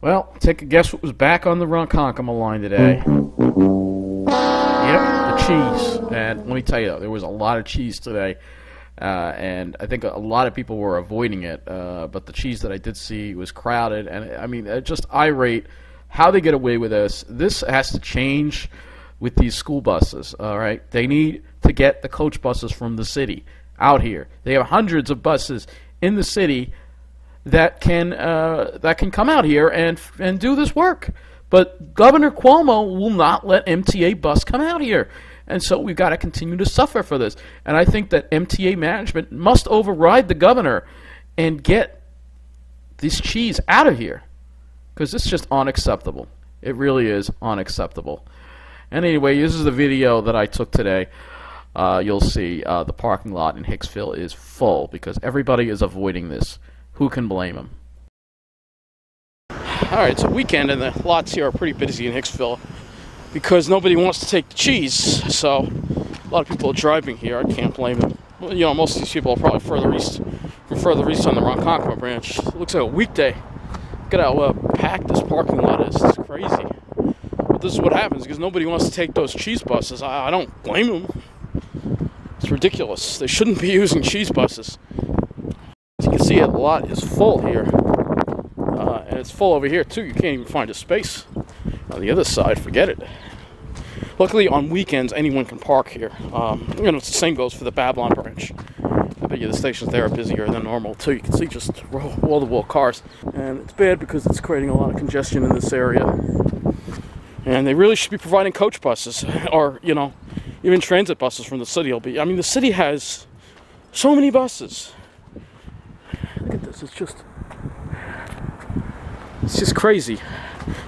Well, take a guess what was back on the Ronkonkoma Line today. Yep, the cheese. And let me tell you, there was a lot of cheese today. And I think a lot of people were avoiding it. But the cheese that I did see was crowded. And, I mean, just irate how they get away with this. This has to change with these school buses, all right? They need to get the coach buses from the city out here. They have hundreds of buses in the city that can come out here and do this work. But Governor Cuomo will not let MTA Bus come out here. And so we've got to continue to suffer for this. And I think that MTA management must override the governor and get this cheese out of here, because it's just unacceptable. It really is unacceptable. And anyway, this is the video that I took today. You'll see the parking lot in Hicksville is full because everybody is avoiding this. Who can blame them? Alright, it's a weekend and the lots here are pretty busy in Hicksville because nobody wants to take the cheese. So a lot of people are driving here. I can't blame them. Well, you know, most of these people are probably further east on the Ronkonkoma branch. It looks like a weekday. Look at how packed this parking lot is. It's crazy. But this is what happens because nobody wants to take those cheese buses. I don't blame them. It's ridiculous. They shouldn't be using cheese buses. As you can see, the lot is full here. And it's full over here, too. You can't even find a space. On the other side, forget it. Luckily, on weekends, anyone can park here. You know, it's the same goes for the Babylon branch. I bet you the stations there are busier than normal, too. You can see just wall-to-wall cars. And it's bad because it's creating a lot of congestion in this area. And they really should be providing coach buses. Or, you know, even transit buses from the city will be. I mean, the city has so many buses. Look at this. It's just crazy.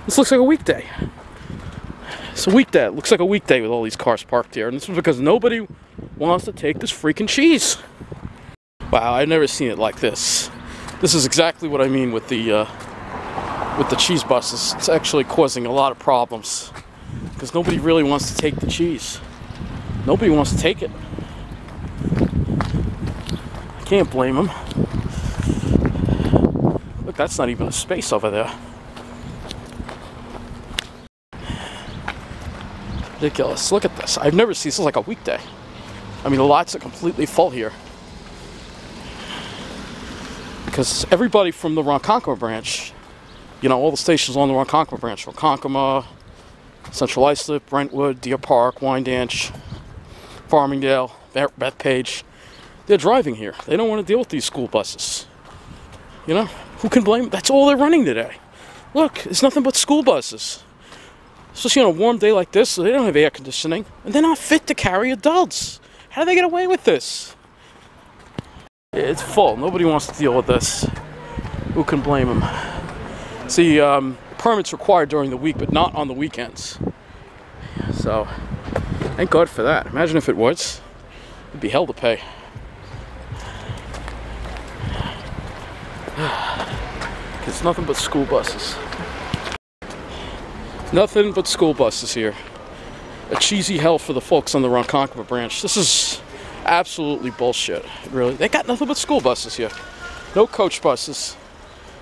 This looks like a weekday. It's a weekday. It looks like a weekday with all these cars parked here. And this is because nobody wants to take this freaking cheese. Wow, I've never seen it like this. This is exactly what I mean with the cheese buses. It's actually causing a lot of problems because nobody really wants to take the cheese. Nobody wants to take it. I can't blame them. Look, that's not even a space over there. Ridiculous. Look at this. I've never seen this. Is like a weekday. I mean, the lots are completely full here. Because everybody from the Ronkonkoma branch, you know, all the stations on the Ronkonkoma branch, Ronkonkoma, Central Islip, Brentwood, Deer Park, Wyandanch, Farmingdale, Bethpage, they're driving here. They don't want to deal with these school buses. You know, who can blame them? That's all they're running today. Look, it's nothing but school buses. Especially on a warm day like this, so they don't have air conditioning, and they're not fit to carry adults. How do they get away with this? It's full. Nobody wants to deal with this. Who can blame them? See, permits required during the week, but not on the weekends. So, thank God for that. Imagine if it was. It'd be hell to pay. It's nothing but school buses. Nothing but school buses here. A cheesy hell for the folks on the Ronkonkoma branch. This is absolutely bullshit. Really, they got nothing but school buses here. No coach buses,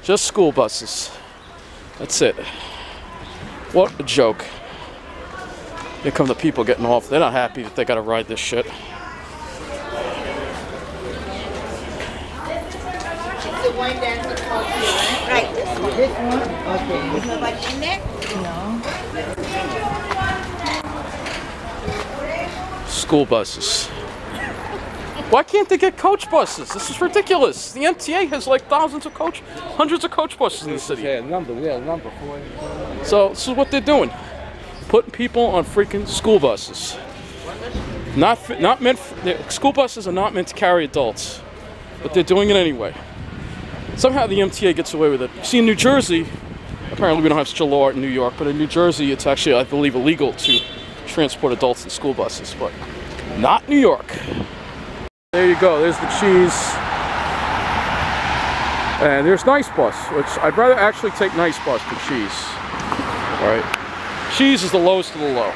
just school buses. That's it. What a joke. Here come the people getting off. They're not happy that they got to ride this shit. Right, this one. This one? Okay. There's nobody in there? No. School buses. Why can't they get coach buses? This is ridiculous. The MTA has like hundreds of coach buses in the city. Yeah, number. So this is what they're doing. Putting people on freaking school buses. School buses are not meant to carry adults. But they're doing it anyway. Somehow the MTA gets away with it. See, in New Jersey, apparently we don't have such a law in New York, but in New Jersey it's actually, I believe, illegal to transport adults in school buses, but not New York. There you go, there's the cheese. And there's NICE Bus, which I'd rather actually take NICE Bus than cheese. Alright. Cheese is the lowest of the low.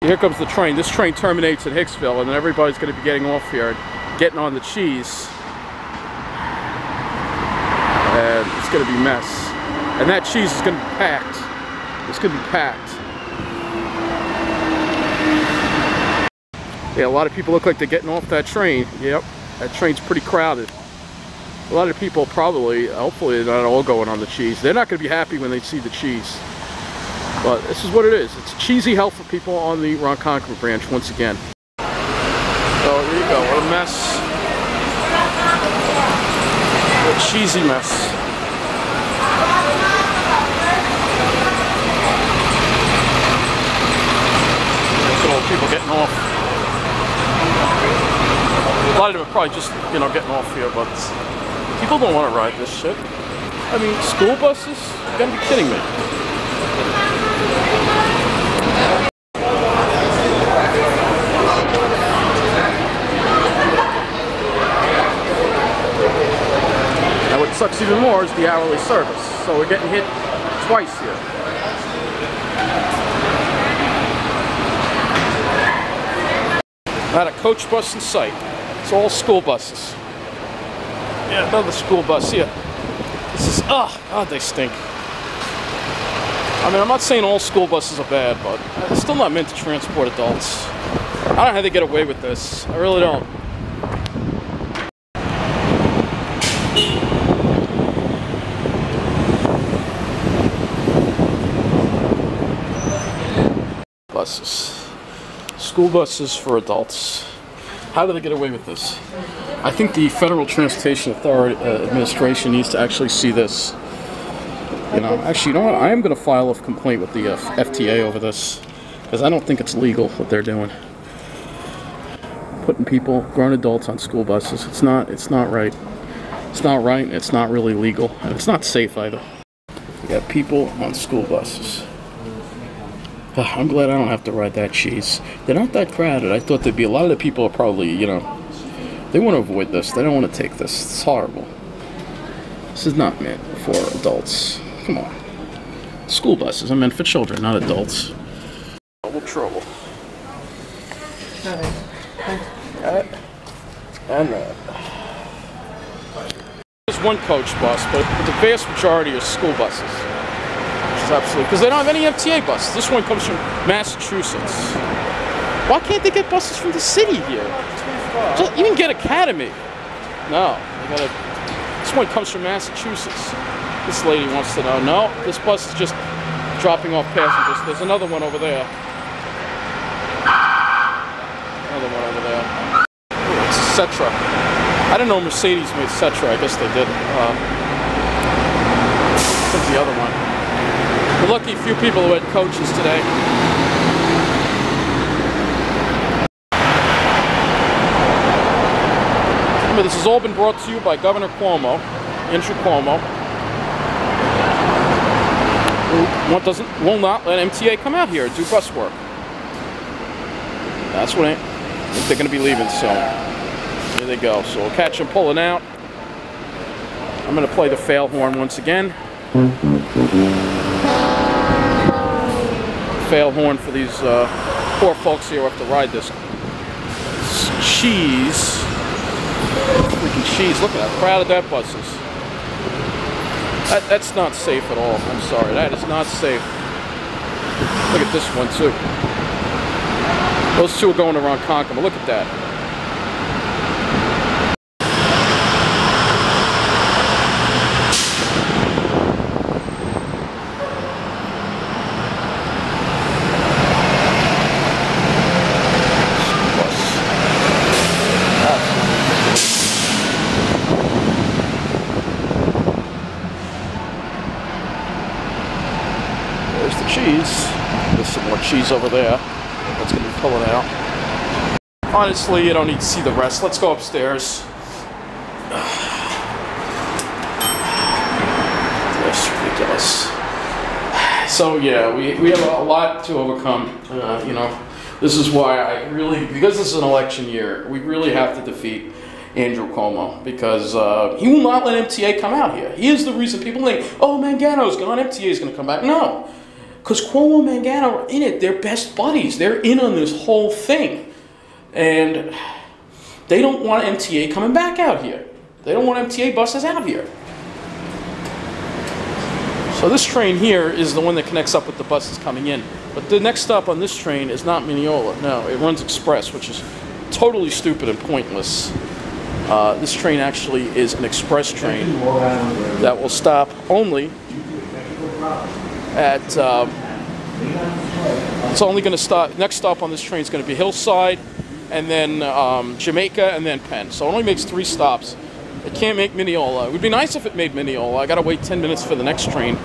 Here comes the train. This train terminates at Hicksville, and then everybody's going to be getting off here and getting on the cheese. And it's going to be a mess. And that cheese is going to be packed. It's going to be packed. Yeah, a lot of people look like they're getting off that train. Yep, that train's pretty crowded. A lot of people probably, hopefully they're not all going on the cheese. They're not going to be happy when they see the cheese. But this is what it is. It's cheesy hell for people on the Ronkonkoma branch once again. So there you go, what a mess. What a cheesy mess. Look at all the people getting off. A lot of them are probably just, you know, getting off here, but people don't want to ride this shit. I mean, school buses? You gotta be kidding me. Now what sucks even more is the hourly service. So we're getting hit twice here. Not a coach bus in sight. It's all school buses. Yeah, another school bus here. This is, oh, God, they stink. I mean, I'm not saying all school buses are bad, but it's still not meant to transport adults. I don't know how they get away with this. I really don't. Buses. School buses for adults. How do they get away with this? I think the Federal Transportation Authority Administration needs to actually see this. You know, actually, you know what? I am going to file a complaint with the FTA over this, because I don't think it's legal what they're doing. Putting people, grown adults, on school buses. It's not right. It's not right, and it's not really legal, and it's not safe either. We got people on school buses. I'm glad I don't have to ride that cheese. They're not that crowded. I thought there'd be a lot of the people are probably, you know, they want to avoid this. They don't want to take this. It's horrible. This is not meant for adults. Come on. School buses are meant for children, not adults. Double trouble. That and that. There's one coach bus, but the vast majority are school buses. Absolutely, because they don't have any MTA buses. This one comes from Massachusetts. Why can't they get buses from the city here? Just even get Academy. No, they gotta. This one comes from Massachusetts. This lady wants to know. No, this bus is just dropping off passengers. There's another one over there. Another one over there. Ooh, it's a Cetra. I didn't know Mercedes made Cetra. I guess they did. What's the other one? We're lucky a few people who had coaches today. Remember, this has all been brought to you by Governor Cuomo, Andrew Cuomo, who will not let MTA come out here and do bus work. That's what they're going to be leaving soon. Here they go. So we'll catch them pulling out. I'm going to play the fail horn once again. Fail horn for these poor folks here who have to ride this cheese. Freaking cheese. Look at how crowded that bus is. That's not safe at all. I'm sorry. That is not safe. Look at this one too. Those two are going to Ronkonkoma. Look at that. There's some more cheese over there. That's going to be pulling out. Honestly, you don't need to see the rest. Let's go upstairs. That's ridiculous. So yeah, we have a lot to overcome. You know, this is why I really, because this is an election year, we really have to defeat Andrew Cuomo, because he will not let MTA come out here. He is the reason people think, oh, Mangano's gone, MTA is going to come back. No. Because Cuomo and Mangano are in it. They're best buddies. They're in on this whole thing. And they don't want MTA coming back out here. They don't want MTA buses out here. So this train here is the one that connects up with the buses coming in. But the next stop on this train is not Mineola. No, it runs express, which is totally stupid and pointless. This train actually is an express train that will stop only at... it's only going to stop... Next stop on this train is going to be Hillside, and then Jamaica, and then Penn. So it only makes 3 stops. It can't make Mineola. It would be nice if it made Mineola. I got to wait 10 minutes for the next train.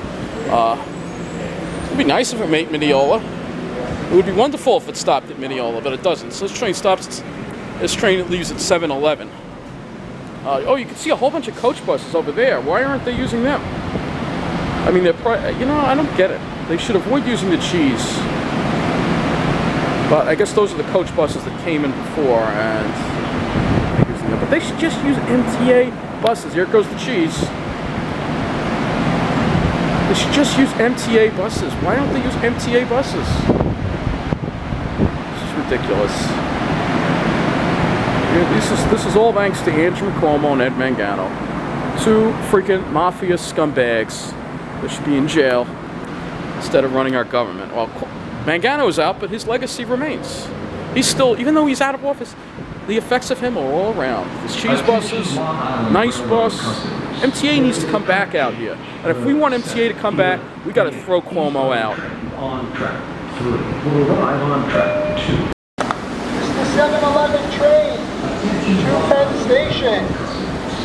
It would be nice if it made Mineola. It would be wonderful if it stopped at Mineola, but it doesn't. So this train stops. This train leaves at 7:11. Oh, you can see a whole bunch of coach buses over there. Why aren't they using them? I mean, you know, I don't get it. They should avoid using the cheese. But I guess those are the coach buses that came in before, and they're using them. But they should just use MTA buses. Here goes the cheese. They should just use MTA buses. Why don't they use MTA buses? This is ridiculous. This is all thanks to Andrew Cuomo and Ed Mangano. 2 freaking mafia scumbags that should be in jail instead of running our government. Well, Mangano is out, but his legacy remains. He's still, even though he's out of office, the effects of him are all around. His cheese buses, NICE bus. MTA needs to come back out here. And if we want MTA to come back, we got to throw Cuomo out. On track 3 will arrive on track 2. This is the 7-Eleven train to Penn Station,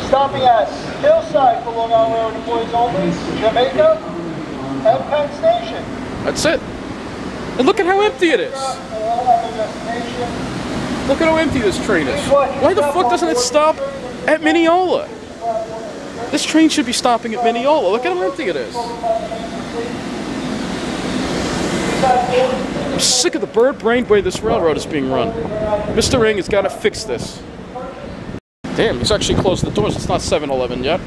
stopping at Hillside for Long Island Railroad employees only, Jamaica, and Penn Station. That's it. And look at how empty it is. Look at how empty this train is. Why the fuck doesn't it stop at Mineola? This train should be stopping at Mineola. Look at how empty it is. I'm sick of the bird-brained way this railroad is being run. Mr. Eng has got to fix this. Damn, he's actually closed the doors. It's not 7:11 yet.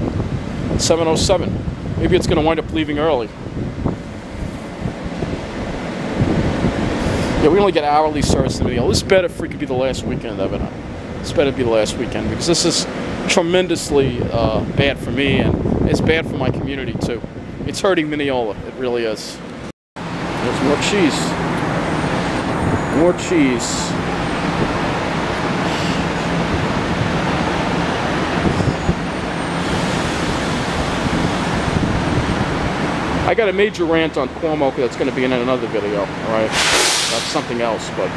It's 7:07. Maybe it's going to wind up leaving early. Yeah, we only get hourly service in Mineola. This better freaking be the last weekend of it. This better be the last weekend, because this is tremendously bad for me, and it's bad for my community too. It's hurting Mineola. It really is. There's more cheese. More cheese. I got a major rant on Cuomo that's going to be in another video, alright? That's something else, but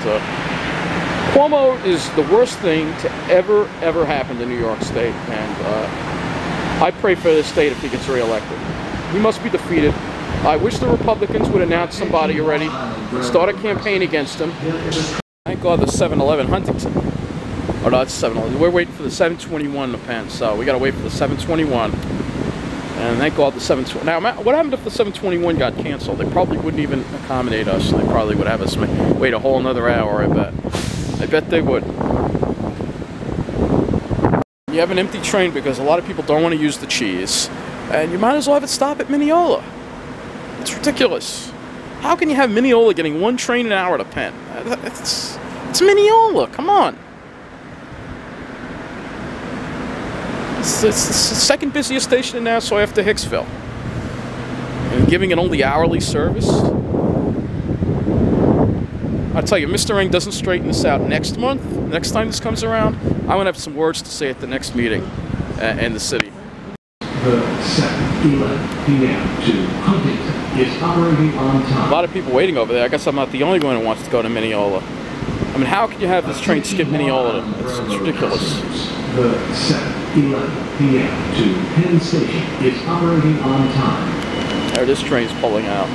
Cuomo is the worst thing to ever happen to New York State, and I pray for this state if he gets reelected. He must be defeated. I wish the Republicans would announce somebody already, start a campaign against him. Thank God the 7-Eleven Huntington. Oh no, it's 7-Eleven. We're waiting for the 721 to Penn, so we gotta wait for the 721. And thank God the 720. Now, what happened if the 721 got canceled? They probably wouldn't even accommodate us. They probably would have us wait a whole another hour, I bet. I bet they would. You have an empty train because a lot of people don't want to use the cheese. And you might as well have it stop at Mineola. It's ridiculous. How can you have Mineola getting 1 train an hour to Penn? It's Mineola, come on. It's the second busiest station in Nassau after Hicksville. And giving it only hourly service? I'll tell you, Mr. Eng doesn't straighten this out next month, next time this comes around, I'm going to have some words to say at the next meeting in the city. The 7-11 p.m. to Huntington is operating on time. A lot of people waiting over there. I guess I'm not the only one who wants to go to Mineola. I mean, how can you have this train skip Mineola? It's ridiculous. The 7-11 p.m. to Penn Station is operating on time. There, this train's pulling out.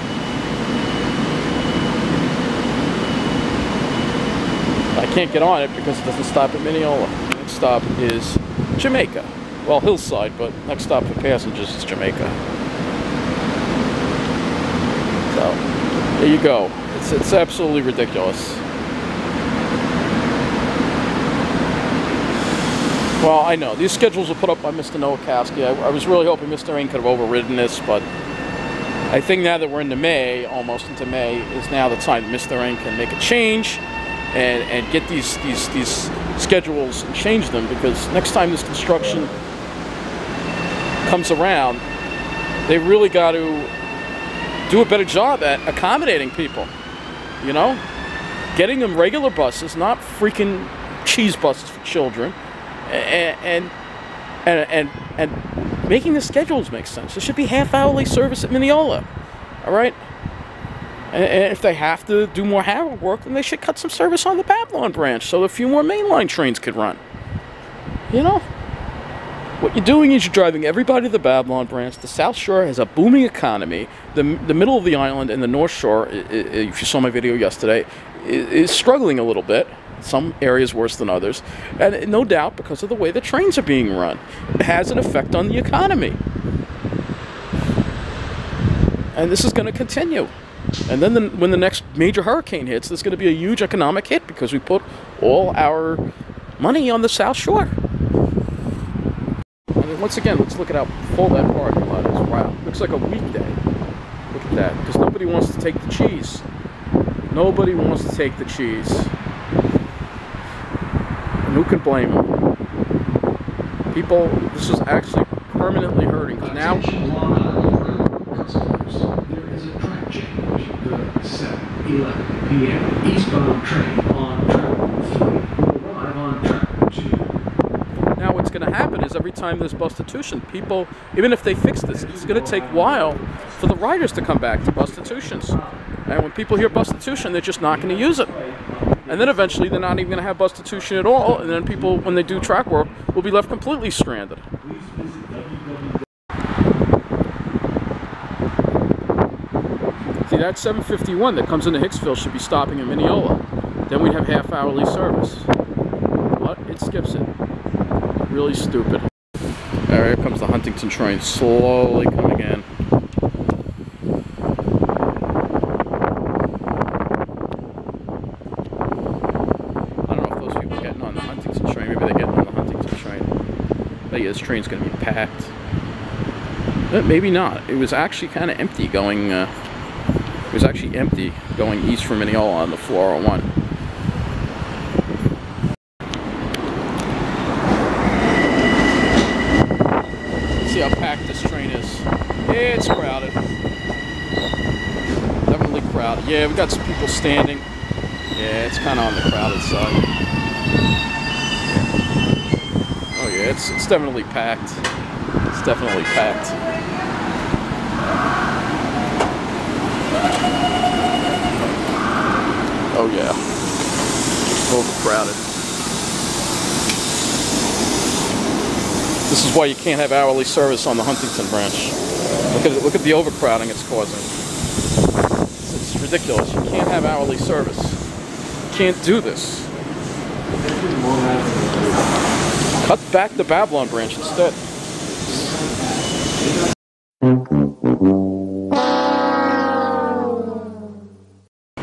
I can't get on it because it doesn't stop at Mineola. The next stop is Jamaica. Well, Hillside, but next stop for passengers is Jamaica. So, there you go. It's absolutely ridiculous. Well, I know. These schedules were put up by Mr. Nowakowski. I was really hoping Mr. Eng could have overridden this, but I think now that we're into May, almost into May, is now the time that Mr. Eng can make a change and get these schedules and change them, because next time this construction comes around, they really got to do a better job at accommodating people. You know, getting them regular buses, not freaking cheese buses for children, and making the schedules make sense. There should be half-hourly service at Mineola. All right. And if they have to do more Harrow work, then they should cut some service on the Babylon branch so a few more mainline trains could run. You know? What you're doing is you're driving everybody to the Babylon branch. The South Shore has a booming economy. The middle of the island and the North Shore, if you saw my video yesterday, is struggling a little bit. Some areas worse than others. And no doubt because of the way the trains are being run. It has an effect on the economy. And this is going to continue. And then when the next major hurricane hits, there's going to be a huge economic hit because we put all our money on the South Shore. I mean, once again, let's look at how full that parking lot is. Wow. Looks like a weekday. Look at that. Because nobody wants to take the cheese. Nobody wants to take the cheese. And who can blame them? People, this is actually permanently hurting. Because now... There is a track change. The 7:11 p.m. eastbound train on track 3 will arrive on track 2. Now what's going to happen is every time there's bustitution, people, even if they fix this, it's going to take a while for the riders to come back to bustitutions. And when people hear bustitution, they're just not going to use it. And then eventually they're not even going to have bustitution at all, and then people, when they do track work, will be left completely stranded. See, that 751 that comes into Hicksville should be stopping in Mineola. Then we'd have half-hourly service. But it skips it. Really stupid. Alright, here comes the Huntington train, slowly coming in. I don't know if those people are getting on the Huntington train. Maybe they're getting on the Huntington train. But yeah, this train's going to be packed. But maybe not. It was actually kind of empty going... It was actually empty going east from Mineola on the 401. Let's see how packed this train is. It's crowded. Definitely crowded. Yeah, we got some people standing. Yeah, it's kind of on the crowded side. Oh yeah, it's definitely packed. It's definitely packed. Oh yeah, overcrowded. This is why you can't have hourly service on the Huntington branch. Look at the overcrowding it's causing. It's ridiculous. You can't have hourly service. You can't do this. Cut back the Babylon branch instead.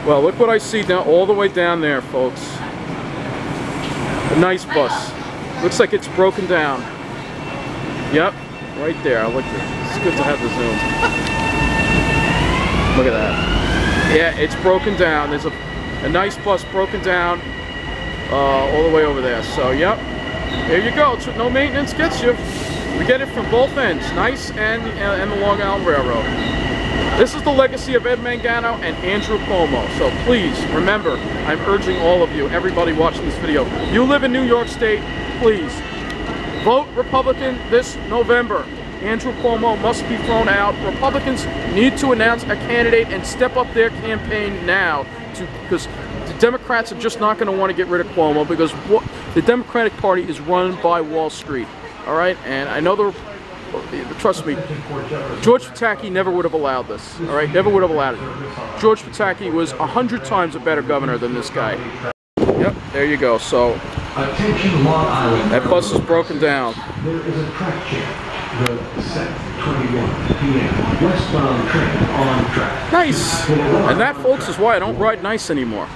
Well, look what I see down all the way down there, folks. A NICE bus. Looks like it's broken down. Yep, right there. I looked at it. It's good to have the zoom. Look at that. Yeah, it's broken down. There's a NICE bus broken down all the way over there. So, yep. There you go. No maintenance gets you. We get it from both ends, NICE and the Long Island Railroad. This is the legacy of Ed Mangano and Andrew Cuomo. So please, remember, I'm urging all of you, everybody watching this video, you live in New York State, please, vote Republican this November. Andrew Cuomo must be thrown out. Republicans need to announce a candidate and step up their campaign now, because the Democrats are just not going to want to get rid of Cuomo, because the Democratic Party is run by Wall Street. All right, and I know trust me, George Pataki never would have allowed this. All right, never would have allowed it. George Pataki was 100 times a better governor than this guy. Yep, there you go. So Attention Long Island. That bus is broken down. There is a track change. The 7:21 p.m. westbound train on track. NICE! And that, folks, is why I don't ride NICE anymore.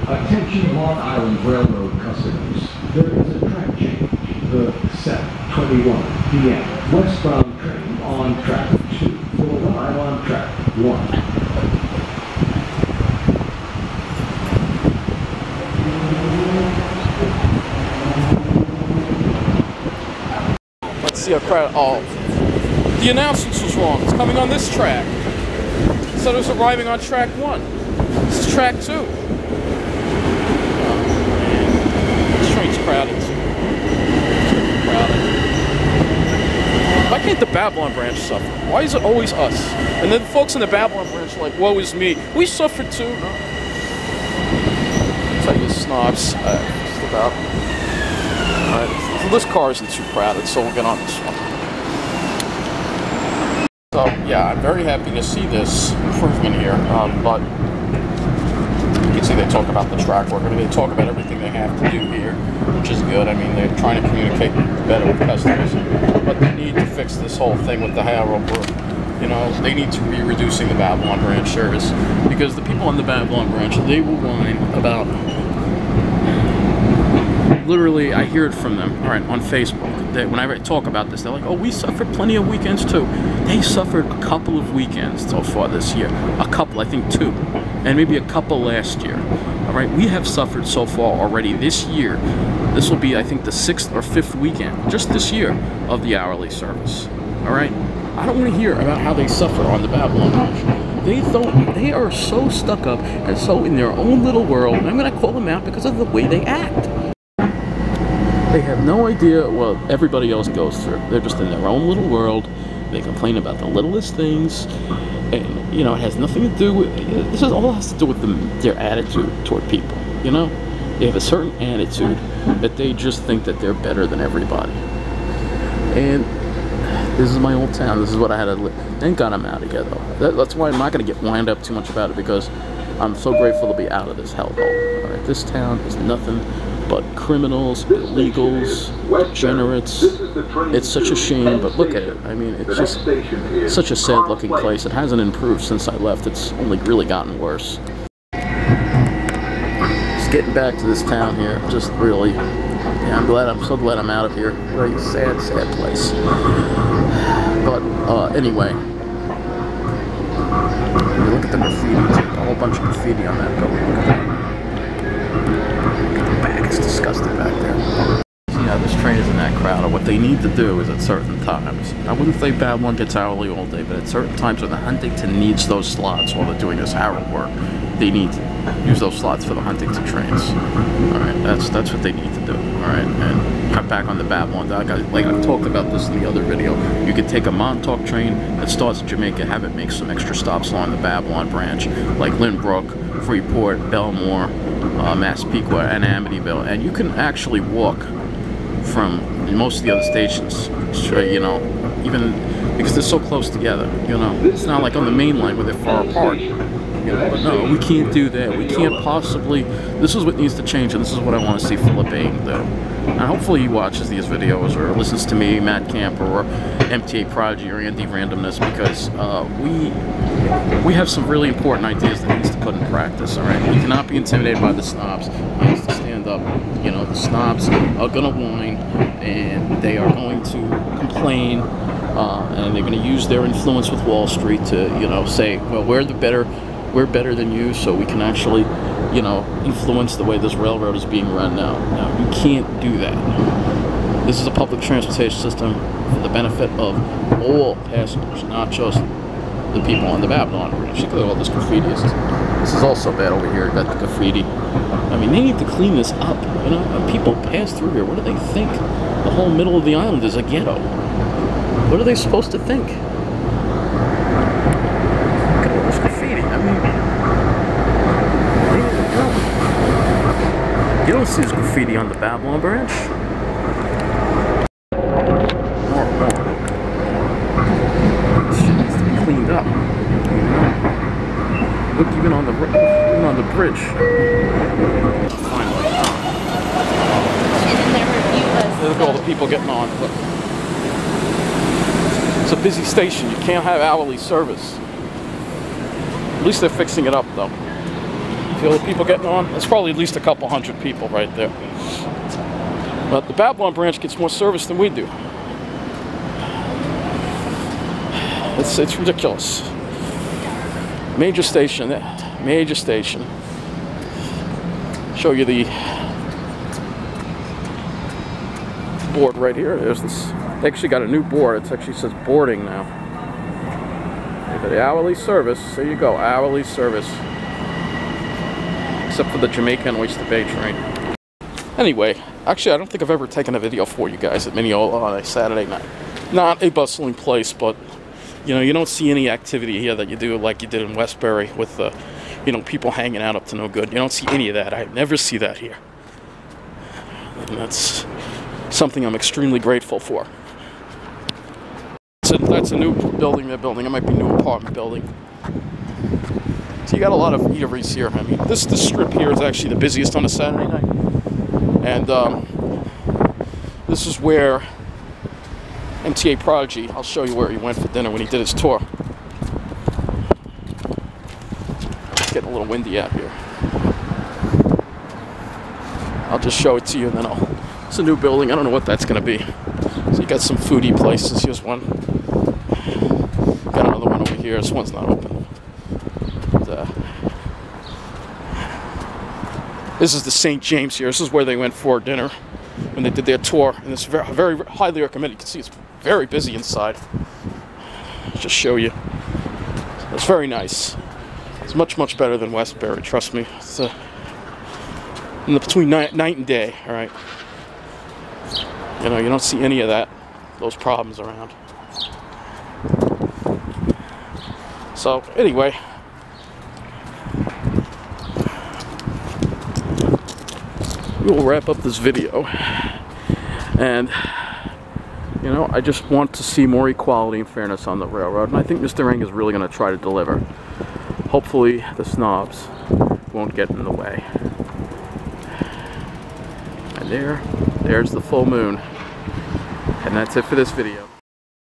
Attention Long Island Railroad customers. There is a track change. The 7:21 p.m. westbound train on track 2 will arrive on track 1. see how crowded. Oh, the announcement was wrong. It's coming on this track. It said it was arriving on track 1. This is track 2. Oh, man. This train's crowded. It's crowded. Why can't the Babylon branch suffer? Why is it always us? And then the folks in the Babylon branch are like, woe is me. We suffered too. I'll tell you snobs. Just about. Alright, so this car isn't too crowded, so we'll get on this one. So, yeah, I'm very happy to see this improvement here, but you can see they talk about the track work. I mean, they talk about everything they have to do here, which is good. I mean, they're trying to communicate better with customers, but they need to fix this whole thing with the Harrow work. You know, they need to be reducing the Babylon branch service, because the people on the Babylon branch, they will whine about, literally, I hear it from them, all right, on Facebook. Whenever I talk about this, they're like, oh, we suffered plenty of weekends too. They suffered a couple of weekends so far this year. A couple, I think 2. And maybe a couple last year. All right, we have suffered so far already this year. This will be, I think, the 6th or 5th weekend, just this year, of the hourly service. All right? I don't want to hear about how they suffer on the Babylon branch. They are so stuck up and so in their own little world, and I'm going to call them out because of the way they act. They have no idea what everybody else goes through. They're just in their own little world. They complain about the littlest things, and you know, it has nothing to do with. This is all has to do with their attitude toward people. You know, they have a certain attitude that they just think that they're better than everybody. And this is my old town. This is what I had to live. Thank God I'm out of here, though. That's why I'm not going to get wind up too much about it, because I'm so grateful to be out of this hellhole. All right, this town is nothing but criminals, illegals, degenerates. It's such a shame, but look at it. I mean, it's just such a sad-looking place. It hasn't improved since I left. It's only really gotten worse. Just getting back to this town here, just really, yeah, I'm so glad I'm out of here. Very sad, sad place. But anyway, you look at the graffiti. It's a whole bunch of graffiti on that building. Look at that. It's disgusting back there. You know, this train isn't that crowded. What they need to do is at certain times, I wouldn't say Babylon gets hourly all day, but at certain times when the Huntington needs those slots while they're doing this Harrow work, they need to use those slots for the Huntington trains. Alright, that's what they need to do. Alright, and cut back on the Babylon. Like I've talked about this in the other video, you could take a Montauk train that starts at Jamaica, have it make some extra stops along the Babylon branch, like Lynbrook, Freeport, Belmore, Massapequa, and Amityville, and you can actually walk from most of the other stations, you know, even because they're so close together, you know. It's not like on the main line where they're far apart, you know. But no, we can't do that. We can't possibly. This is what needs to change, and this is what I want to see Phillip Eng do. And hopefully he watches these videos or listens to me, Matt Camper, or MTA Prodigy, or Andy Randomness, because we have some really important ideas that he needs to put in practice. All right, we cannot be intimidated by the snobs. He needs to stand up. You know, the snobs are gonna whine, and they are going to complain, and they're going to use their influence with Wall Street to, you know, say, well, we're better than you, so we can actually, you know, influence the way this railroad is being run now. No, you can't do that. This is a public transportation system for the benefit of all passengers, not just the people on the Babylon branch. Look at all this graffiti. This is also bad over here. Got the graffiti. I mean, they need to clean this up. You know, when people pass through here, what do they think? The whole middle of the island is a ghetto. What are they supposed to think? Look at all this graffiti. I mean, you don't see this graffiti on the Babylon branch. More. This shit needs to be cleaned up. You know? Look, even on the bridge. Finally. Look at all the people getting on. Look. It's a busy station. You can't have hourly service. At least they're fixing it up, though. See all the people getting on? That's probably at least a couple hundred people right there. But the Babylon branch gets more service than we do. It's ridiculous. Major station. Show you the board right here. There's this. They actually got a new board. It actually says boarding now. The hourly service. There you go, hourly service. Except for the Jamaica and Oyster Bay train. Anyway, actually, I don't think I've ever taken a video for you guys at Mineola on a Saturday night. Not a bustling place, but you know, you don't see any activity here that you do like you did in Westbury with you know, people hanging out up to no good. You don't see any of that. I never see that here, and that's something I'm extremely grateful for. So that's a new building they're building. It might be a new apartment building. So you got a lot of eateries here. I mean, this strip here is actually the busiest on a Saturday night. And this is where MTA Prodigy, I'll show you where he went for dinner when he did his tour. It's getting a little windy out here. I'll just show it to you and then it's a new building. I don't know what that's going to be. So you got some foodie places. Here's one. Got another one over here. This one's not open. But, this is the St. James here. This is where they went for dinner when they did their tour. And it's very, very highly recommended. You can see it's very busy inside. I'll just show you. It's very nice. It's much, much better than Westbury, trust me. It's between night and day, all right? You know, you don't see any of those problems around. So, anyway. We'll wrap up this video. And, you know, I just want to see more equality and fairness on the railroad. And I think Mr. Eng is really going to try to deliver. Hopefully, the snobs won't get in the way. And there's the full moon. And that's it for this video.